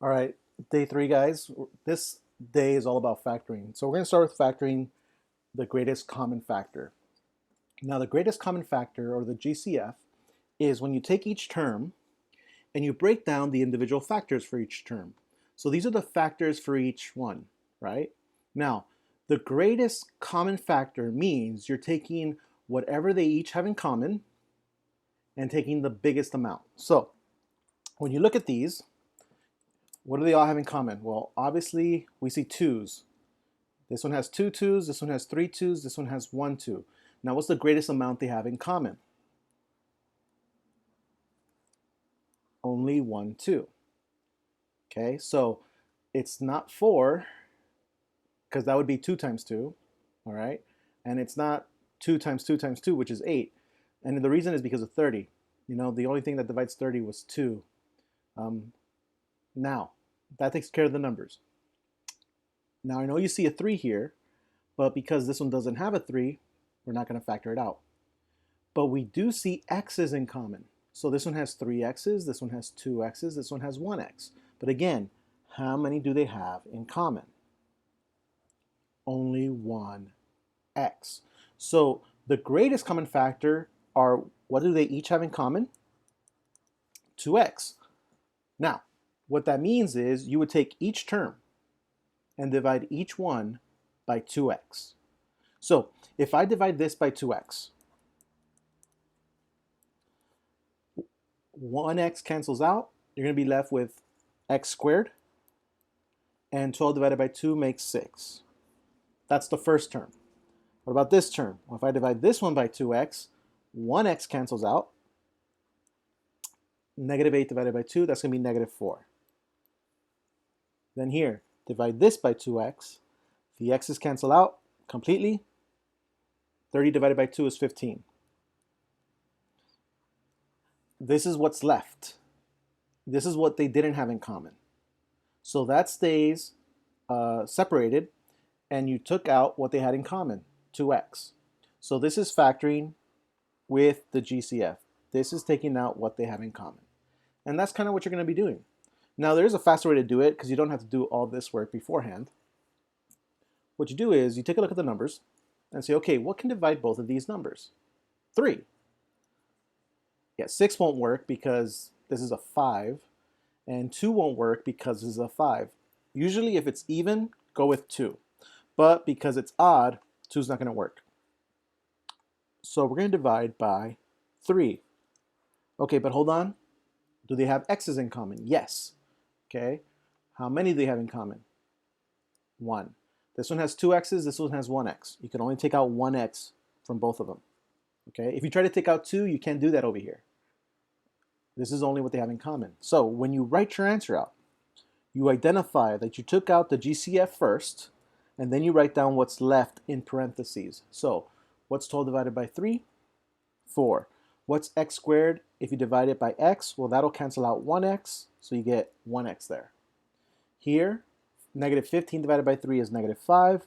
All right, day three, guys. This day is all about factoring. So we're going to start with factoring the greatest common factor. Now, the greatest common factor, or the GCF, is when you take each term and you break down the individual factors for each term. So these are the factors for each one, right? Now, the greatest common factor means you're taking whatever they each have in common and taking the biggest amount. So when you look at these, what do they all have in common? Well, obviously, we see twos. This one has two twos, this one has three twos, this one has one two. Now, what's the greatest amount they have in common? Only one two. Okay, so it's not 4, because that would be 2 times 2, all right? And it's not 2 times 2 times 2, which is 8. And the reason is because of 30. You know, the only thing that divides 30 was 2. Now, that takes care of the numbers. Now, I know you see a 3 here, but because this one doesn't have a 3, we're not going to factor it out. But we do see x's in common. So this one has 3 x's, this one has 2 x's, this one has 1 x. But again, how many do they have in common? Only 1 x. So the greatest common factor are, what do they each have in common? 2x. Now, what that means is you would take each term and divide each one by 2x. So if I divide this by 2x, 1x cancels out. You're going to be left with x squared, and 12 divided by 2 makes 6. That's the first term. What about this term? Well, if I divide this one by 2x, 1x cancels out. Negative 8 divided by 2, that's going to be negative 4. Then here, divide this by 2x. The x's cancel out completely. 30 divided by 2 is 15. This is what's left. This is what they didn't have in common. So that stays separated, and you took out what they had in common, 2x. So this is factoring with the GCF. This is taking out what they have in common. And that's kind of what you're going to be doing. Now, there's a faster way to do it because you don't have to do all this work beforehand. What you do is you take a look at the numbers and say, okay, what can divide both of these numbers? 3. Yeah, 6 won't work because this is a 5, and 2 won't work because this is a 5. Usually, if it's even, go with 2. But because it's odd, 2 is not going to work. So we're going to divide by 3. Okay, but hold on. Do they have x's in common? Yes. Okay. How many do they have in common? 1. This one has 2 x's, this one has 1 x. You can only take out 1 x from both of them. Okay. If you try to take out 2, you can't do that over here. This is only what they have in common. So when you write your answer out, you identify that you took out the GCF first, and then you write down what's left in parentheses. So what's 12 divided by 3? 4. What's x squared if you divide it by x? Well, that'll cancel out 1x, so you get 1x there. Here, negative 15 divided by 3 is negative 5,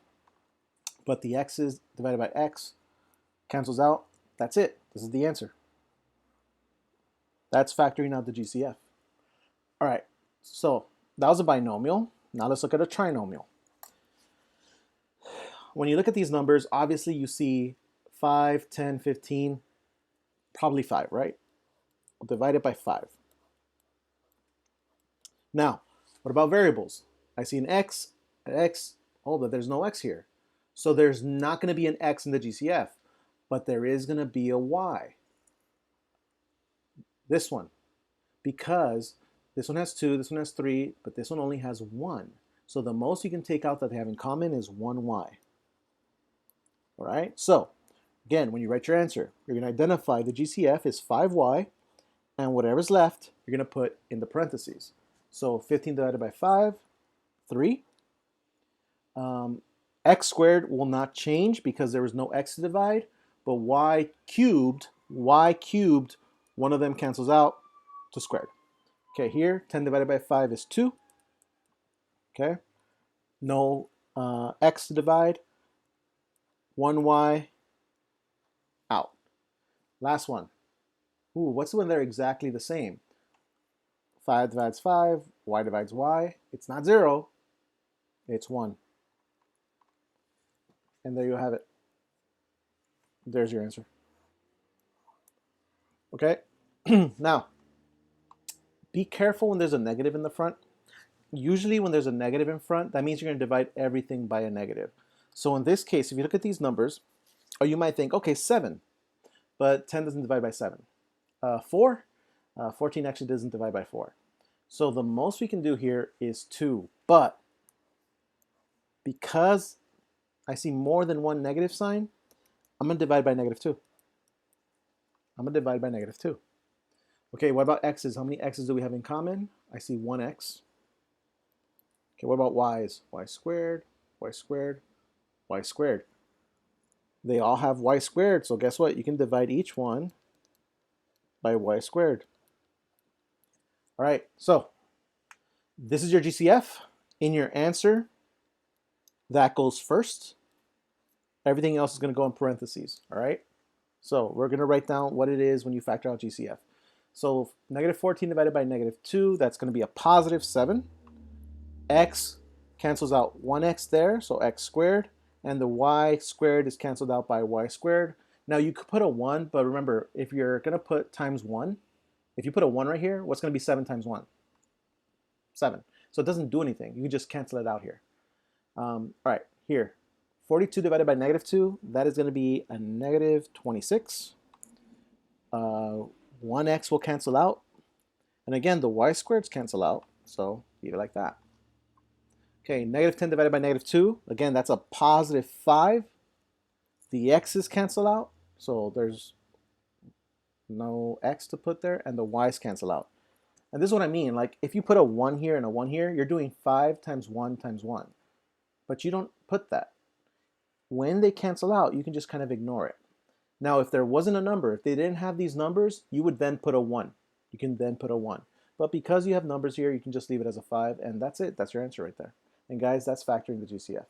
but the x's divided by x cancels out. That's it. This is the answer. That's factoring out the GCF. All right, so that was a binomial. Now let's look at a trinomial. When you look at these numbers, obviously you see 5, 10, 15, probably 5, right? We'll divide it by 5. Now, what about variables? I see an x, oh, but there's no x here. So there's not going to be an x in the GCF, but there is going to be a y. This one, because this one has 2, this one has 3, but this one only has 1. So the most you can take out that they have in common is 1y. All right, so again, when you write your answer, you're going to identify the GCF is 5y, and whatever's left, you're going to put in the parentheses. So 15 divided by 5, 3. X squared will not change because there was no x to divide, but y cubed, one of them cancels out to squared. Okay, here, 10 divided by 5 is 2. Okay, no x to divide, 1y out. Last one. Ooh, what's the one they're exactly the same? 5 divides 5, y divides y. It's not 0, it's 1. And there you have it. There's your answer. Okay? Now, be careful when there's a negative in the front. Usually when there's a negative in front, that means you're going to divide everything by a negative. So in this case, if you look at these numbers, or you might think, okay, 7, but 10 doesn't divide by 7. 4, 14 actually doesn't divide by 4. So the most we can do here is 2. But because I see more than one negative sign, I'm going to divide by -2. I'm going to divide by -2. Okay, what about x's? How many x's do we have in common? I see 1x. Okay, what about y's? Y squared, y squared, y squared. They all have y squared, so guess what? You can divide each one by y squared. All right, so this is your GCF. In your answer, that goes first. Everything else is going to go in parentheses, all right? So we're going to write down what it is when you factor out GCF. So -14 divided by -2, that's going to be a +7. X cancels out 1x there, so x squared. And the y squared is canceled out by y squared. Now you could put a 1, but remember, if you're going to put times 1, if you put a 1 right here, what's going to be 7 times 1? 7. So it doesn't do anything. You can just cancel it out here. All right, here. 42 divided by -2, that is going to be a -26. 1x will cancel out. And again, the y squareds cancel out, so leave it like that. Okay, -10 divided by -2, again, that's a +5. The x's cancel out, so there's no x to put there, and the y's cancel out. And this is what I mean, like if you put a 1 here and a 1 here, you're doing 5 times 1 times 1. But you don't put that. When they cancel out, you can just kind of ignore it. Now, if there wasn't a number, if they didn't have these numbers, you would then put a 1. You can then put a 1. But because you have numbers here, you can just leave it as a 5, and that's it. That's your answer right there. And guys, that's factoring the GCF.